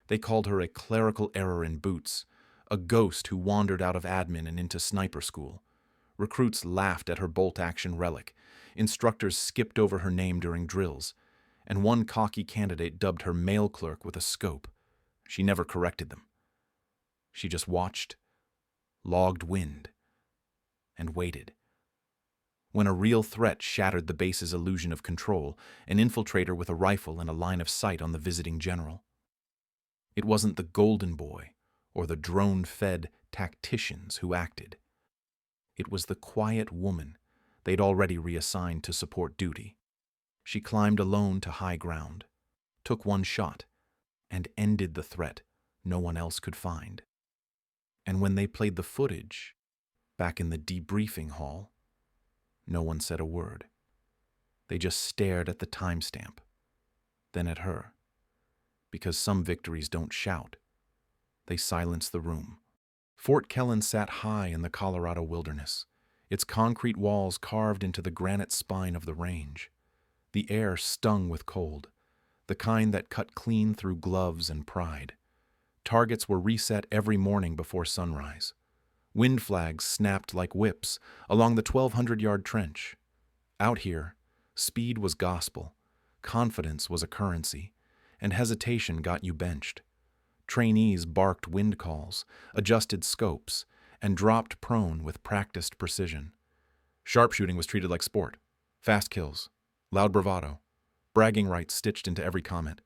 They called her a clerical error in boots, a ghost who wandered out of admin and into sniper school. Recruits laughed at her bolt-action relic. Instructors skipped over her name during drills, and one cocky candidate dubbed her mail clerk with a scope. She never corrected them. She just watched, logged wind, and waited. When a real threat shattered the base's illusion of control, an infiltrator with a rifle and a line of sight on the visiting general. It wasn't the golden boy or the drone-fed tacticians who acted. It was the quiet woman they'd already reassigned to support duty. She climbed alone to high ground, took one shot, and ended the threat no one else could find. And when they played the footage, back in the debriefing hall, no one said a word. They just stared at the timestamp, then at her. Because some victories don't shout. They silence the room. Fort Kellen sat high in the Colorado wilderness, its concrete walls carved into the granite spine of the range. The air stung with cold, the kind that cut clean through gloves and pride. Targets were reset every morning before sunrise. Wind flags snapped like whips along the 1,200-yard trench. Out here, speed was gospel, confidence was a currency, and hesitation got you benched. Trainees barked wind calls, adjusted scopes, and dropped prone with practiced precision. Sharpshooting was treated like sport. Fast kills, loud bravado, bragging rights stitched into every comment.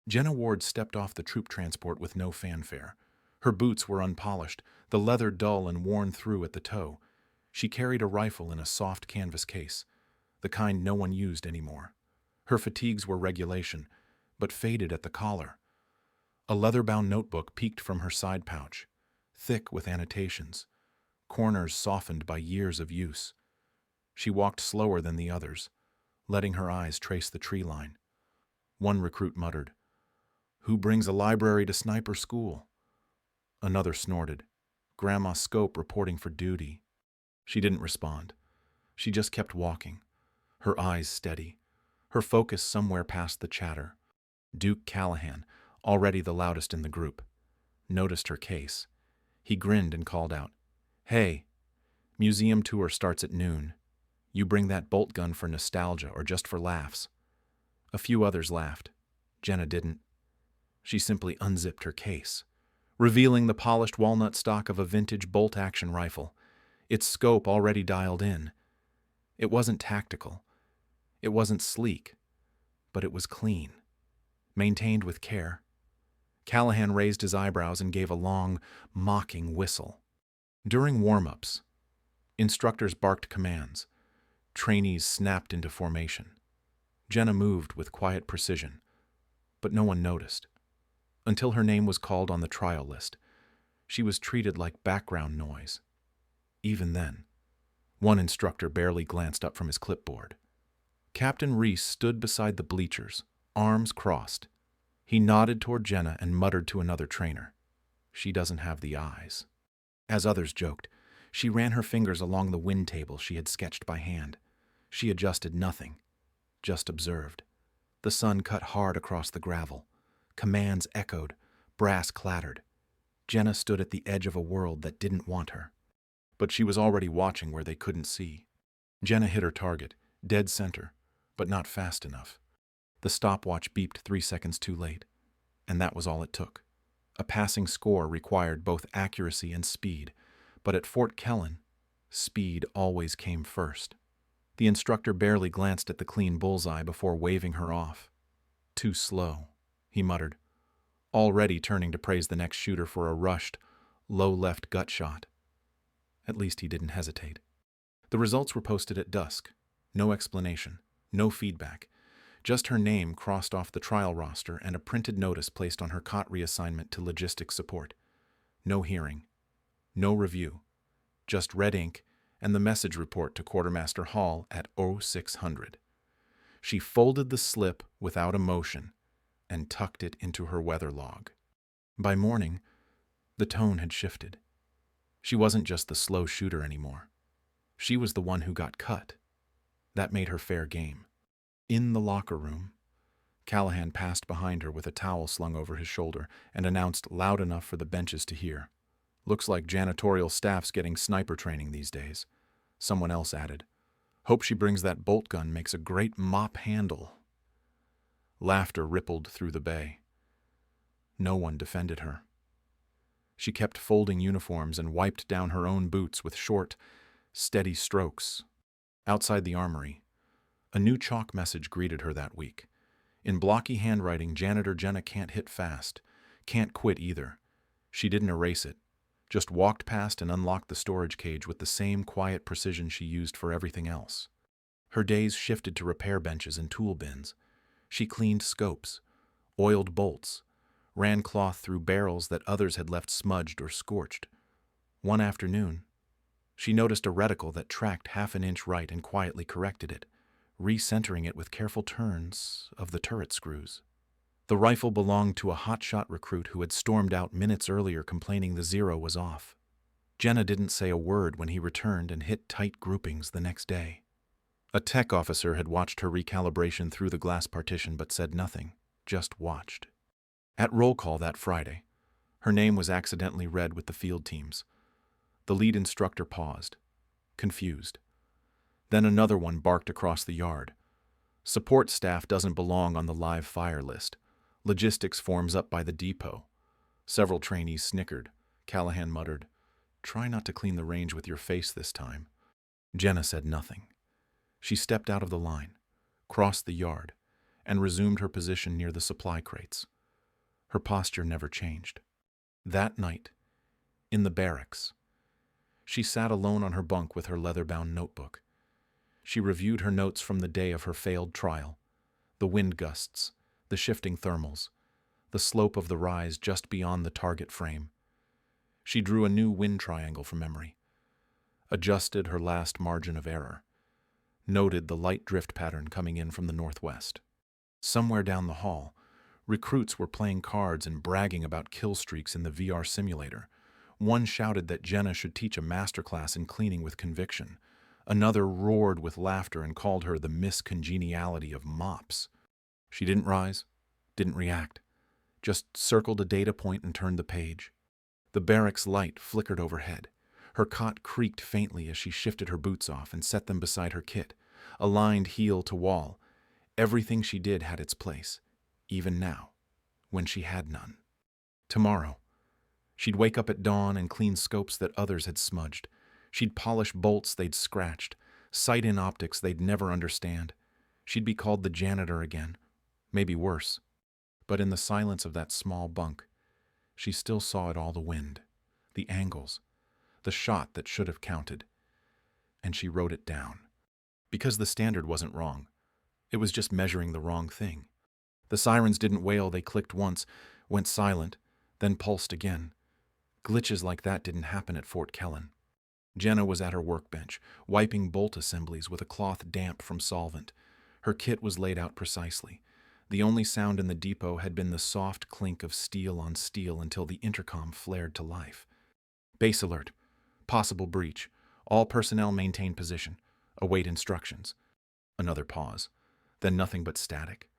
Jenna Ward stepped off the troop transport with no fanfare. Her boots were unpolished, the leather dull and worn through at the toe. She carried a rifle in a soft canvas case, the kind no one used anymore. Her fatigues were regulation, but faded at the collar. A leather-bound notebook peeked from her side pouch, thick with annotations, corners softened by years of use. She walked slower than the others, letting her eyes trace the tree line. One recruit muttered, "Who brings a library to sniper school?" Another snorted, "Grandma Scope reporting for duty." She didn't respond. She just kept walking, her eyes steady, her focus somewhere past the chatter. Duke Callahan, already the loudest in the group, noticed her case. He grinned and called out, "Hey, museum tour starts at noon. You bring that bolt gun for nostalgia or just for laughs." A few others laughed. Jenna didn't. She simply unzipped her case, revealing the polished walnut stock of a vintage bolt-action rifle, its scope already dialed in. It wasn't tactical. It wasn't sleek. But it was clean, maintained with care. Callahan raised his eyebrows and gave a long, mocking whistle. During warm-ups, instructors barked commands. Trainees snapped into formation. Jenna moved with quiet precision, but no one noticed. Until her name was called on the trial list, she was treated like background noise. Even then, one instructor barely glanced up from his clipboard. Captain Reese stood beside the bleachers, arms crossed. He nodded toward Jenna and muttered to another trainer, "She doesn't have the eyes." As others joked, she ran her fingers along the wind table she had sketched by hand. She adjusted nothing, just observed. The sun cut hard across the gravel. Commands echoed, brass clattered. Jenna stood at the edge of a world that didn't want her. But she was already watching where they couldn't see. Jenna hit her target, dead center, but not fast enough. The stopwatch beeped 3 seconds too late, and that was all it took. A passing score required both accuracy and speed, but at Fort Kellen, speed always came first. The instructor barely glanced at the clean bullseye before waving her off. "Too slow," he muttered, already turning to praise the next shooter for a rushed, low-left gut shot. At least he didn't hesitate. The results were posted at dusk. No explanation, no feedback. Just her name crossed off the trial roster and a printed notice placed on her cot reassignment to logistics support. No hearing. No review. Just red ink and the message report to Quartermaster Hall at 0600. She folded the slip without emotion and tucked it into her weather log. By morning, the tone had shifted. She wasn't just the slow shooter anymore. She was the one who got cut. That made her fair game. In the locker room, Callahan passed behind her with a towel slung over his shoulder and announced loud enough for the benches to hear. "Looks like janitorial staff's getting sniper training these days." Someone else added, "Hope she brings that bolt gun, makes a great mop handle." Laughter rippled through the bay. No one defended her. She kept folding uniforms and wiped down her own boots with short, steady strokes. Outside the armory, a new chalk message greeted her that week. In blocky handwriting, Janitor Jenna can't hit fast, can't quit either. She didn't erase it, just walked past and unlocked the storage cage with the same quiet precision she used for everything else. Her days shifted to repair benches and tool bins. She cleaned scopes, oiled bolts, ran cloth through barrels that others had left smudged or scorched. One afternoon, she noticed a reticle that tracked half an inch right and quietly corrected it, recentering it with careful turns of the turret screws. The rifle belonged to a hotshot recruit who had stormed out minutes earlier complaining the zero was off. Jenna didn't say a word when he returned and hit tight groupings the next day. A tech officer had watched her recalibration through the glass partition but said nothing, just watched. At roll call that Friday, her name was accidentally read with the field teams. The lead instructor paused, confused. Then another one barked across the yard. "Support staff doesn't belong on the live fire list. Logistics forms up by the depot." Several trainees snickered. Callahan muttered, "Try not to clean the range with your face this time." Jenna said nothing. She stepped out of the line, crossed the yard, and resumed her position near the supply crates. Her posture never changed. That night, in the barracks, she sat alone on her bunk with her leather-bound notebook. She reviewed her notes from the day of her failed trial, the wind gusts, the shifting thermals, the slope of the rise just beyond the target frame. She drew a new wind triangle from memory, adjusted her last margin of error, noted the light drift pattern coming in from the northwest. Somewhere down the hall, recruits were playing cards and bragging about kill streaks in the VR simulator. One shouted that Jenna should teach a masterclass in cleaning with conviction. Another roared with laughter and called her the Miss Congeniality of mops. She didn't rise, didn't react, just circled a data point and turned the page. The barracks light flickered overhead. Her cot creaked faintly as she shifted her boots off and set them beside her kit, aligned heel to wall. Everything she did had its place, even now, when she had none. Tomorrow, she'd wake up at dawn and clean scopes that others had smudged. She'd polish bolts they'd scratched, sight-in optics they'd never understand. She'd be called the janitor again, maybe worse. But in the silence of that small bunk, she still saw it all: the wind, the angles, the shot that should have counted. And she wrote it down. Because the standard wasn't wrong. It was just measuring the wrong thing. The sirens didn't wail, they clicked once, went silent, then pulsed again. Glitches like that didn't happen at Fort Kellen. Jenna was at her workbench, wiping bolt assemblies with a cloth damp from solvent. Her kit was laid out precisely. The only sound in the depot had been the soft clink of steel on steel until the intercom flared to life. "Base alert. Possible breach. All personnel maintain position. Await instructions." Another pause. Then nothing but static.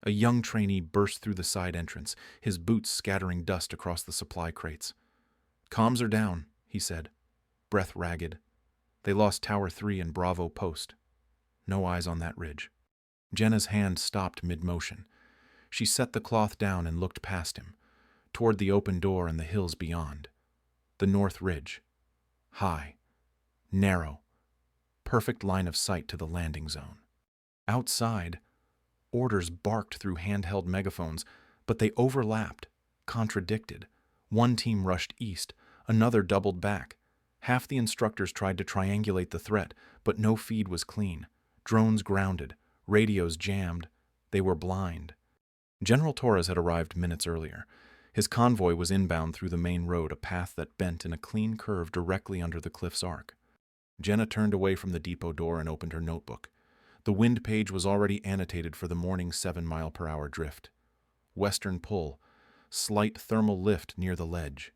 A young trainee burst through the side entrance, his boots scattering dust across the supply crates. "Comms are down," he said, breath ragged. "They lost Tower 3 and Bravo Post. No eyes on that ridge." Jenna's hand stopped mid-motion. She set the cloth down and looked past him, toward the open door and the hills beyond. The North Ridge. High, narrow, perfect line of sight to the landing zone. Outside, orders barked through handheld megaphones, but they overlapped, contradicted. One team rushed east, another doubled back. Half the instructors tried to triangulate the threat, but no feed was clean. Drones grounded, radios jammed. They were blind. General Torres had arrived minutes earlier. His convoy was inbound through the main road, a path that bent in a clean curve directly under the cliff's arc. Jenna turned away from the depot door and opened her notebook. The wind page was already annotated for the morning 7-mile-per-hour drift. Western pull, slight thermal lift near the ledge.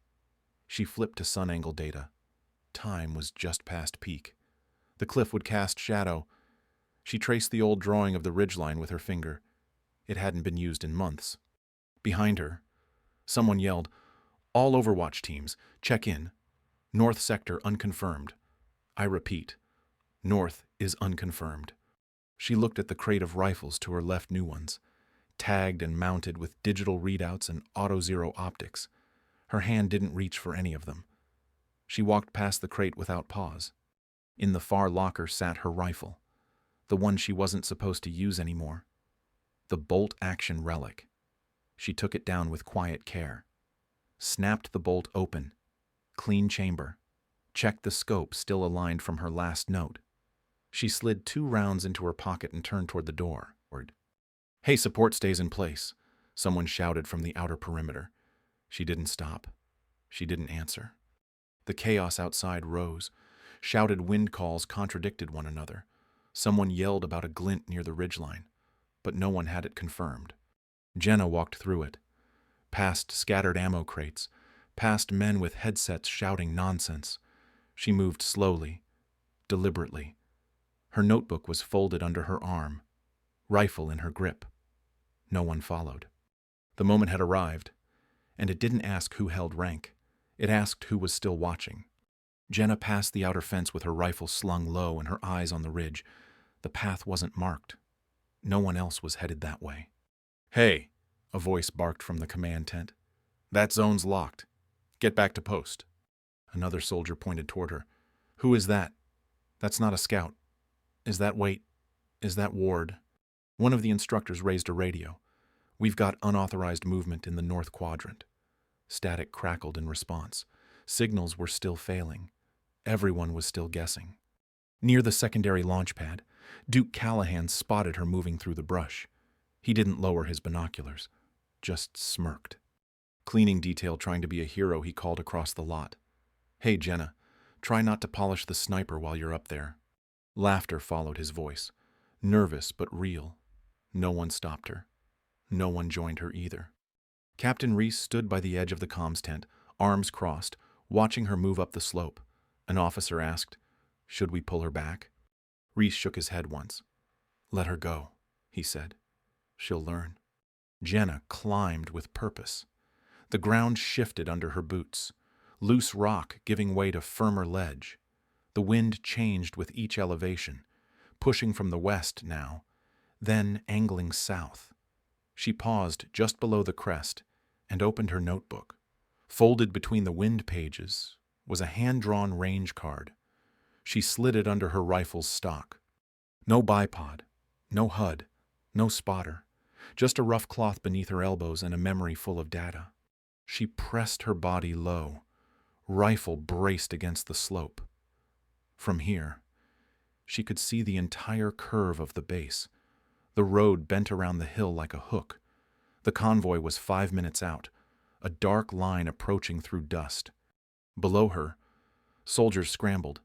She flipped to sun angle data. Time was just past peak. The cliff would cast shadow. She traced the old drawing of the ridgeline with her finger. It hadn't been used in months. Behind her, someone yelled, "All Overwatch teams, check in. North sector unconfirmed." I repeat, North is unconfirmed. She looked at the crate of rifles to her left, new ones, tagged and mounted with digital readouts and auto-zero optics. Her hand didn't reach for any of them. She walked past the crate without pause. In the far locker sat her rifle, the one she wasn't supposed to use anymore. The bolt-action relic. She took it down with quiet care, snapped the bolt open, clean chamber, checked the scope still aligned from her last note. She slid 2 rounds into her pocket and turned toward the door. "Hey, support stays in place," someone shouted from the outer perimeter. She didn't stop. She didn't answer. The chaos outside rose. Shouted wind calls contradicted one another. Someone yelled about a glint near the ridgeline, but no one had it confirmed. Jenna walked through it, past scattered ammo crates, past men with headsets shouting nonsense. She moved slowly, deliberately. Her notebook was folded under her arm, rifle in her grip. No one followed. The moment had arrived, and it didn't ask who held rank. It asked who was still watching. Jenna passed the outer fence with her rifle slung low and her eyes on the ridge. The path wasn't marked. No one else was headed that way. "Hey," a voice barked from the command tent. "That zone's locked. Get back to post." Another soldier pointed toward her. "Who is that? That's not a scout. Is that Ward?" One of the instructors raised a radio. "We've got unauthorized movement in the North Quadrant." Static crackled in response. Signals were still failing. Everyone was still guessing. Near the secondary launch pad, Duke Callahan spotted her moving through the brush. He didn't lower his binoculars, just smirked. Cleaning detail trying to be a hero, he called across the lot. "Hey, Jenna, try not to polish the sniper while you're up there." Laughter followed his voice, nervous but real. No one stopped her. No one joined her either. Captain Reese stood by the edge of the comms tent, arms crossed, watching her move up the slope. An officer asked, "Should we pull her back?" Reese shook his head once. "Let her go," he said. "She'll learn." Jenna climbed with purpose. The ground shifted under her boots, loose rock giving way to firmer ledge. The wind changed with each elevation, pushing from the west now, then angling south. She paused just below the crest and opened her notebook. Folded between the wind pages was a hand-drawn range card. She slid it under her rifle's stock. No bipod, no HUD, no spotter, just a rough cloth beneath her elbows and a memory full of data. She pressed her body low, rifle braced against the slope. From here, she could see the entire curve of the base. The road bent around the hill like a hook. The convoy was 5 minutes out, a dark line approaching through dust. Below her, soldiers scrambled.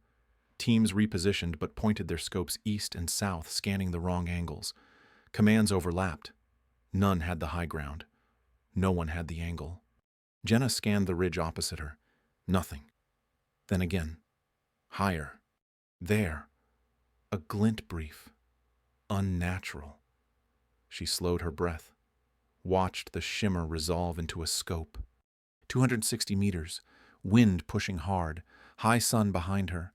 Teams repositioned but pointed their scopes east and south, scanning the wrong angles. Commands overlapped. None had the high ground. No one had the angle. Jenna scanned the ridge opposite her. Nothing. Then again. Higher. There. A glint brief. Unnatural. She slowed her breath, watched the shimmer resolve into a scope. 260 meters, wind pushing hard, high sun behind her.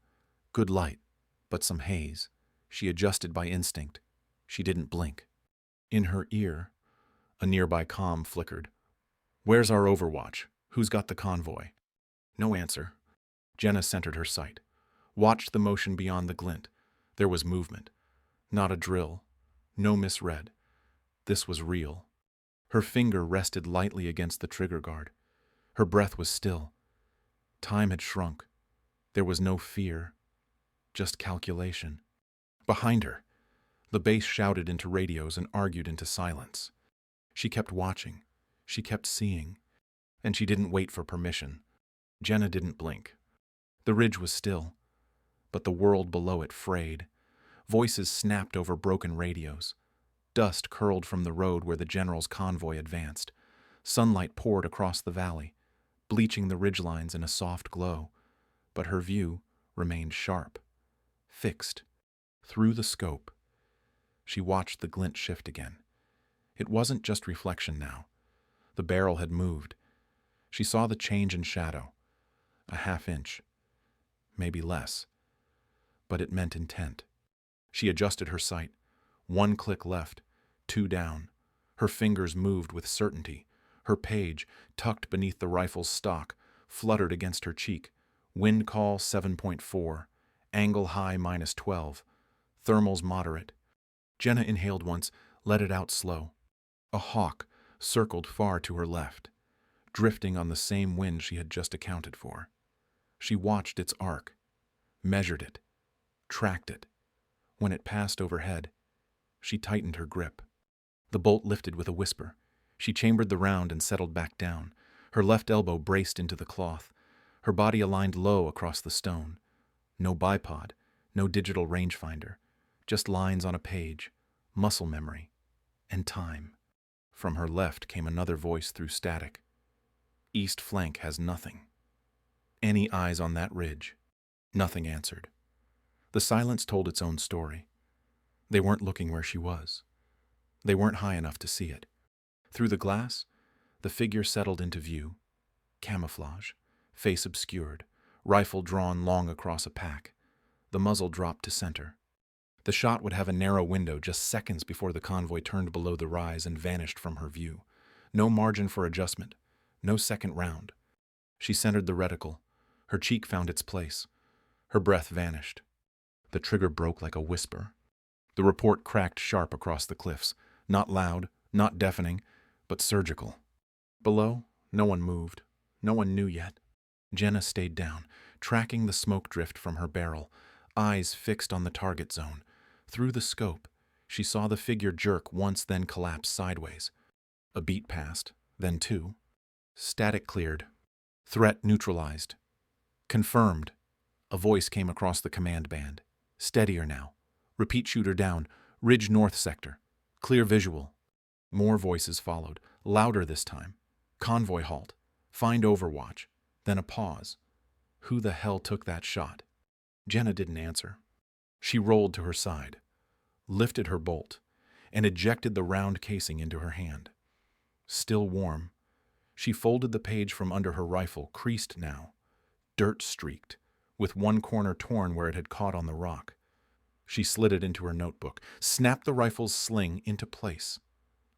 Good light, but some haze. She adjusted by instinct. She didn't blink. In her ear, a nearby comm flickered. "Where's our overwatch? Who's got the convoy?" No answer. Jenna centered her sight, watched the motion beyond the glint. There was movement. Not a drill. No misread. This was real. Her finger rested lightly against the trigger guard. Her breath was still. Time had shrunk. There was no fear, just calculation. Behind her, the base shouted into radios and argued into silence. She kept watching. She kept seeing. And she didn't wait for permission. Jenna didn't blink. The ridge was still, but the world below it frayed. Voices snapped over broken radios. Dust curled from the road where the general's convoy advanced. Sunlight poured across the valley, bleaching the ridgelines in a soft glow. But her view remained sharp, fixed. Through the scope, she watched the glint shift again. It wasn't just reflection now. The barrel had moved. She saw the change in shadow. A half-inch. Maybe less. But it meant intent. She adjusted her sight. 1 click left, 2 down. Her fingers moved with certainty. Her page, tucked beneath the rifle's stock, fluttered against her cheek. Wind call 7.4. Angle high -12. Thermals moderate. Jenna inhaled once, let it out slow. A hawk circled far to her left, drifting on the same wind she had just accounted for. She watched its arc, measured it, tracked it. When it passed overhead, she tightened her grip. The bolt lifted with a whisper. She chambered the round and settled back down. Her left elbow braced into the cloth. Her body aligned low across the stone. No bipod, no digital rangefinder. Just lines on a page, muscle memory, and time. From her left came another voice through static. East flank has nothing. Any eyes on that ridge? Nothing answered. The silence told its own story. They weren't looking where she was. They weren't high enough to see it. Through the glass, the figure settled into view. Camouflage, face obscured, rifle drawn long across a pack. The muzzle dropped to center. The shot would have a narrow window just seconds before the convoy turned below the rise and vanished from her view. No margin for adjustment, no second round. She centered the reticle. Her cheek found its place. Her breath vanished. The trigger broke like a whisper. The report cracked sharp across the cliffs, not loud, not deafening, but surgical. Below, no one moved. No one knew yet. Jenna stayed down, tracking the smoke drift from her barrel, eyes fixed on the target zone. Through the scope, she saw the figure jerk once, then collapse sideways. A beat passed, then 2. Static cleared. Threat neutralized. Confirmed. A voice came across the command band. Steadier now. Repeat shooter down. Ridge north sector. Clear visual. More voices followed, louder this time. Convoy halt. Find overwatch. Then a pause. Who the hell took that shot? Jenna didn't answer. She rolled to her side, lifted her bolt, and ejected the round casing into her hand. Still warm, she folded the page from under her rifle, creased now, dirt-streaked, with one corner torn where it had caught on the rock. She slid it into her notebook, snapped the rifle's sling into place,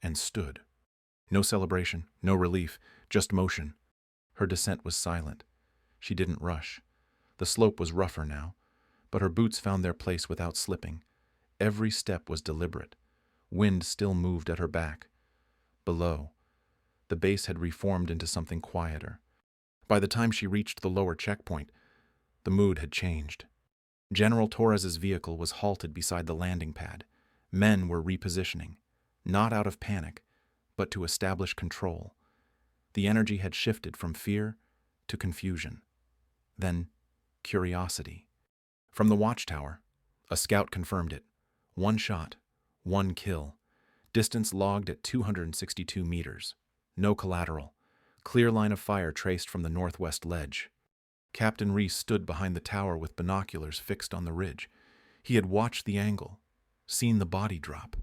and stood. No celebration, no relief, just motion. Her descent was silent. She didn't rush. The slope was rougher now, but her boots found their place without slipping. Every step was deliberate. Wind still moved at her back. Below, the base had reformed into something quieter. By the time she reached the lower checkpoint, the mood had changed. General Torres's vehicle was halted beside the landing pad. Men were repositioning, not out of panic, but to establish control. The energy had shifted from fear to confusion, then curiosity. From the watchtower, a scout confirmed it. 1 shot, 1 kill. Distance logged at 262 meters. No collateral. Clear line of fire traced from the northwest ledge. Captain Reese stood behind the tower with binoculars fixed on the ridge. He had watched the angle, seen the body drop.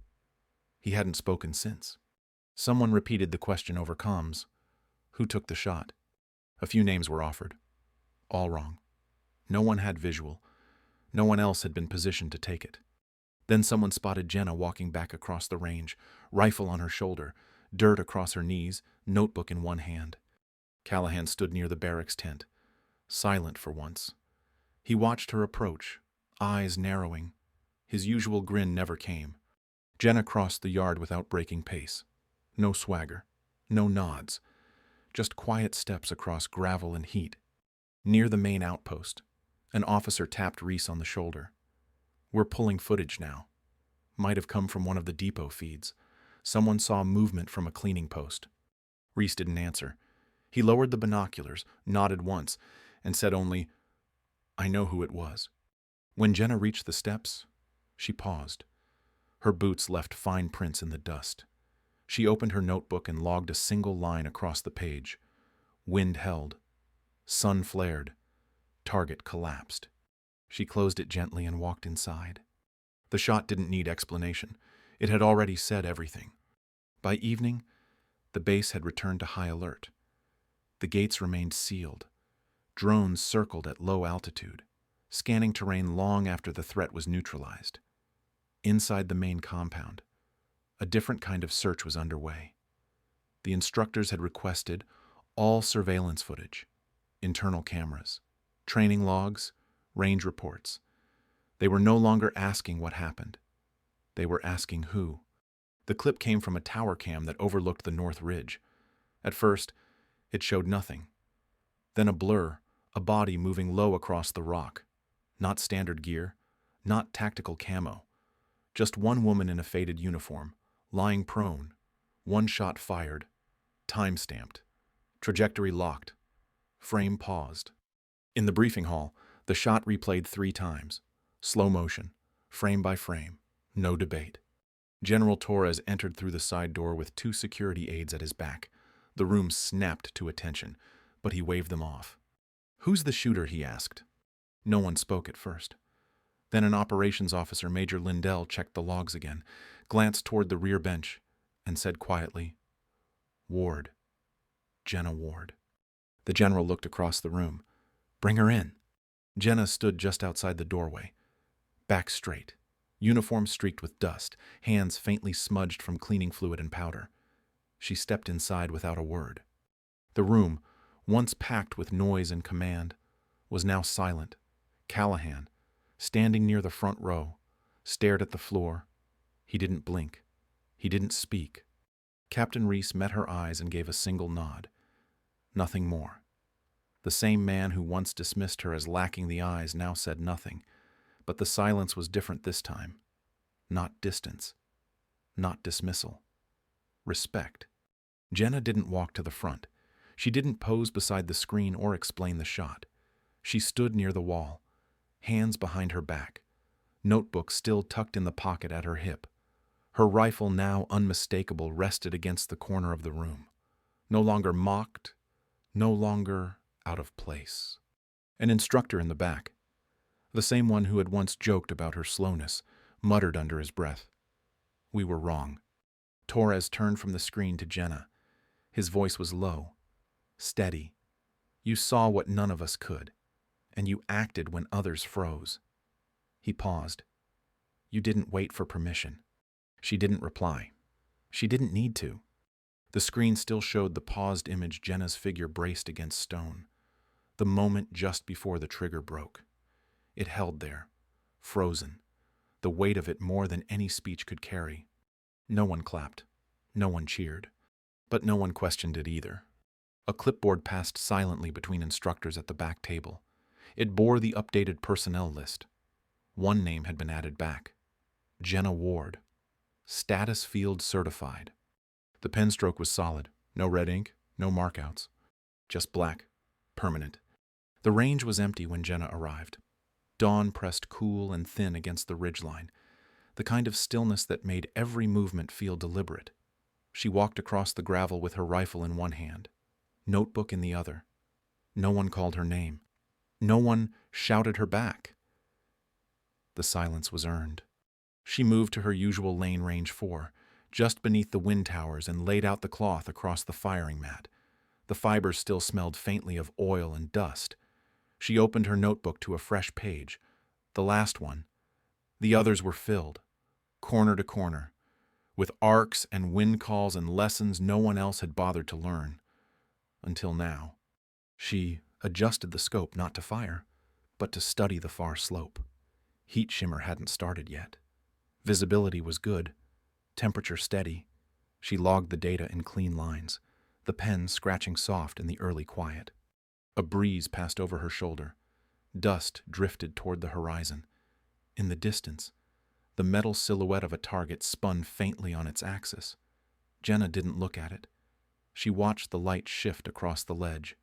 He hadn't spoken since. Someone repeated the question over comms. Who took the shot? A few names were offered. All wrong. No one had visual. No one else had been positioned to take it. Then someone spotted Jenna walking back across the range, rifle on her shoulder, dirt across her knees, notebook in one hand. Callahan stood near the barracks tent, silent for once. He watched her approach, eyes narrowing. His usual grin never came. Jenna crossed the yard without breaking pace. No swagger, no nods, just quiet steps across gravel and heat. Near the main outpost, an officer tapped Reese on the shoulder. We're pulling footage now. Might have come from one of the depot feeds. Someone saw movement from a cleaning post. Reese didn't answer. He lowered the binoculars, nodded once, and said only, I know who it was. When Jenna reached the steps, she paused. Her boots left fine prints in the dust. She opened her notebook and logged a single line across the page. Wind held. Sun flared. Target collapsed. She closed it gently and walked inside. The shot didn't need explanation. It had already said everything. By evening, the base had returned to high alert. The gates remained sealed. Drones circled at low altitude, scanning terrain long after the threat was neutralized. Inside the main compound, a different kind of search was underway. The instructors had requested all surveillance footage, internal cameras, training logs, range reports. They were no longer asking what happened. They were asking who. The clip came from a tower cam that overlooked the North Ridge. At first, it showed nothing. Then a blur, a body moving low across the rock. Not standard gear, not tactical camo. Just one woman in a faded uniform, lying prone. One shot fired. Time stamped. Trajectory locked. Frame paused. In the briefing hall, the shot replayed 3 times. Slow motion, frame by frame, no debate. General Torres entered through the side door with 2 security aides at his back. The room snapped to attention, but he waved them off. "Who's the shooter?" he asked. No one spoke at first. Then an operations officer, Major Lindell, checked the logs again, glanced toward the rear bench, and said quietly, "Ward. Jenna Ward." The general looked across the room. "Bring her in." Jenna stood just outside the doorway, back straight, uniform streaked with dust, hands faintly smudged from cleaning fluid and powder. She stepped inside without a word. The room, once packed with noise and command, was now silent. Callahan, standing near the front row, stared at the floor. He didn't blink. He didn't speak. Captain Reese met her eyes and gave a single nod. Nothing more. The same man who once dismissed her as lacking the eyes now said nothing, but the silence was different this time. Not distance. Not dismissal. Respect. Jenna didn't walk to the front. She didn't pose beside the screen or explain the shot. She stood near the wall, hands behind her back, notebook still tucked in the pocket at her hip. Her rifle, now unmistakable, rested against the corner of the room. No longer mocked, no longer out of place. An instructor in the back, the same one who had once joked about her slowness, muttered under his breath, "We were wrong." Torres turned from the screen to Jenna. His voice was low, steady. "You saw what none of us could, and you acted when others froze." He paused. "You didn't wait for permission." She didn't reply. She didn't need to. The screen still showed the paused image, Jenna's figure braced against stone. The moment just before the trigger broke. It held there, frozen, the weight of it more than any speech could carry. No one clapped. No one cheered. But no one questioned it either. A clipboard passed silently between instructors at the back table. It bore the updated personnel list. One name had been added back. Jenna Ward. Status field certified. The pen stroke was solid. No red ink, no markouts. Just black. Permanent. The range was empty when Jenna arrived. Dawn pressed cool and thin against the ridgeline, the kind of stillness that made every movement feel deliberate. She walked across the gravel with her rifle in one hand, notebook in the other. No one called her name. No one shouted her back. The silence was earned. She moved to her usual lane, range 4, just beneath the wind towers, and laid out the cloth across the firing mat. The fibers still smelled faintly of oil and dust. She opened her notebook to a fresh page, the last one. The others were filled, corner to corner, with arcs and wind calls and lessons no one else had bothered to learn. Until now. She adjusted the scope not to fire, but to study the far slope. Heat shimmer hadn't started yet. Visibility was good, temperature steady. She logged the data in clean lines, the pen scratching soft in the early quiet. A breeze passed over her shoulder. Dust drifted toward the horizon. In the distance, the metal silhouette of a target spun faintly on its axis. Jenna didn't look at it. She watched the light shift across the ledge,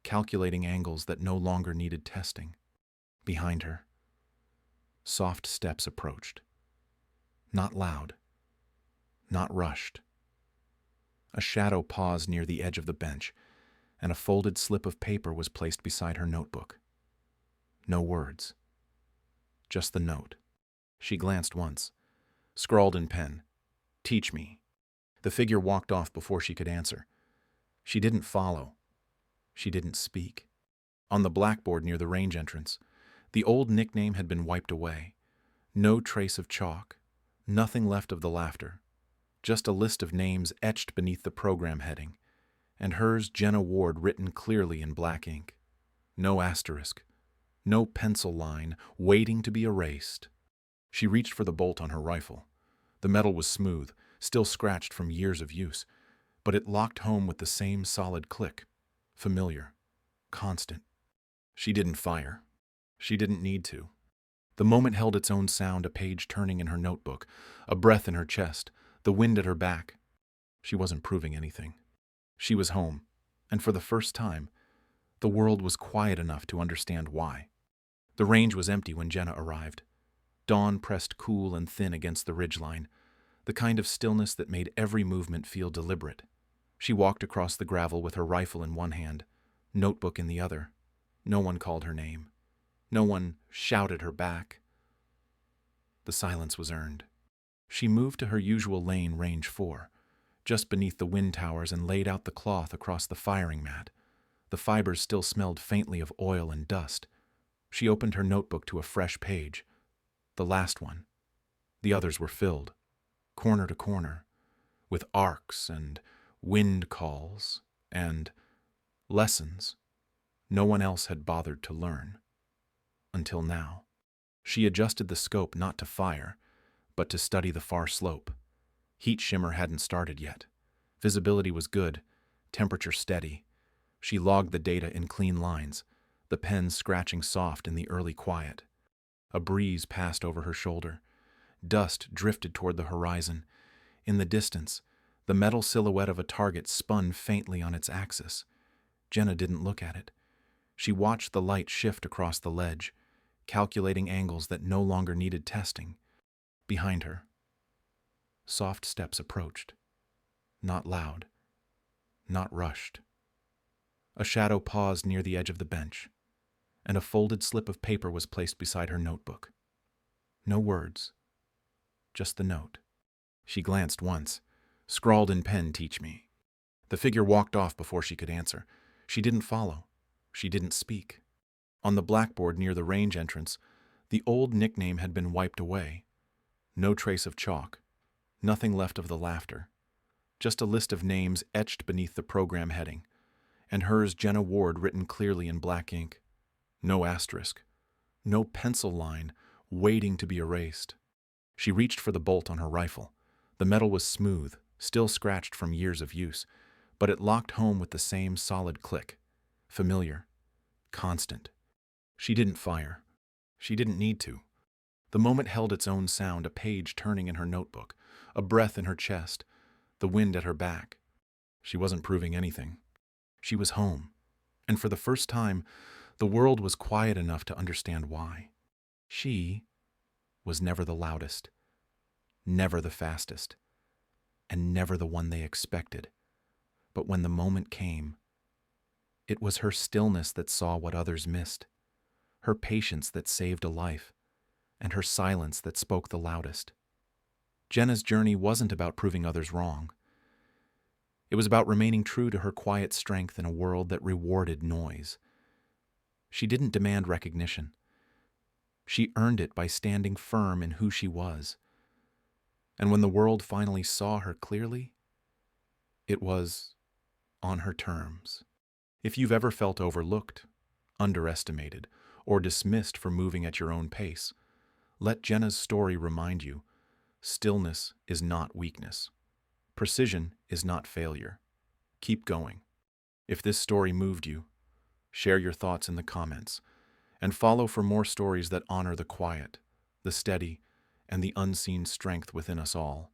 calculating angles that no longer needed testing. Behind her, soft steps approached. Not loud, not rushed. A shadow paused near the edge of the bench, and a folded slip of paper was placed beside her notebook. No words, just the note. She glanced once, scrawled in pen, "Teach me." The figure walked off before she could answer. She didn't follow. She didn't speak. On the blackboard near the range entrance, the old nickname had been wiped away. No trace of chalk, nothing left of the laughter. Just a list of names etched beneath the program heading, and hers, Jenna Ward, written clearly in black ink. No asterisk, no pencil line, waiting to be erased. She reached for the bolt on her rifle. The metal was smooth, still scratched from years of use, but it locked home with the same solid click. Familiar, constant. She didn't fire. She didn't need to. The moment held its own sound, a page turning in her notebook, a breath in her chest, the wind at her back. She wasn't proving anything. She was home, and for the first time, the world was quiet enough to understand why. The range was empty when Jenna arrived. Dawn pressed cool and thin against the ridgeline, the kind of stillness that made every movement feel deliberate. She walked across the gravel with her rifle in one hand, notebook in the other. No one called her name. No one shouted her back. The silence was earned. She moved to her usual lane, range 4, just beneath the wind towers, and laid out the cloth across the firing mat. The fibers still smelled faintly of oil and dust. She opened her notebook to a fresh page, the last one. The others were filled, corner to corner, with arcs and wind calls and lessons no one else had bothered to learn. Until now. She adjusted the scope not to fire, but to study the far slope. Heat shimmer hadn't started yet. Visibility was good, temperature steady. She logged the data in clean lines, the pen scratching soft in the early quiet. A breeze passed over her shoulder. Dust drifted toward the horizon. In the distance, the metal silhouette of a target spun faintly on its axis. Jenna didn't look at it. She watched the light shift across the ledge, calculating angles that no longer needed testing. Behind her, soft steps approached. Not loud, not rushed. A shadow paused near the edge of the bench, and a folded slip of paper was placed beside her notebook. No words, just the note. She glanced once, scrawled in pen, "Teach me." The figure walked off before she could answer. She didn't follow. She didn't speak. On the blackboard near the range entrance, the old nickname had been wiped away. No trace of chalk, nothing left of the laughter. Just a list of names etched beneath the program heading, and hers, Jenna Ward, written clearly in black ink. No asterisk, no pencil line, waiting to be erased. She reached for the bolt on her rifle. The metal was smooth, still scratched from years of use, but it locked home with the same solid click. Familiar, constant. She didn't fire. She didn't need to. The moment held its own sound, a page turning in her notebook, a breath in her chest, the wind at her back. She wasn't proving anything. She was home, and for the first time, the world was quiet enough to understand why. She was never the loudest, never the fastest, and never the one they expected. But when the moment came, it was her stillness that saw what others missed, her patience that saved a life, and her silence that spoke the loudest. Jenna's journey wasn't about proving others wrong. It was about remaining true to her quiet strength in a world that rewarded noise. She didn't demand recognition. She earned it by standing firm in who she was. And when the world finally saw her clearly, it was on her terms. If you've ever felt overlooked, underestimated, or dismissed for moving at your own pace, let Jenna's story remind you, stillness is not weakness. Precision is not failure. Keep going. If this story moved you, share your thoughts in the comments, and follow for more stories that honor the quiet, the steady, and the unseen strength within us all.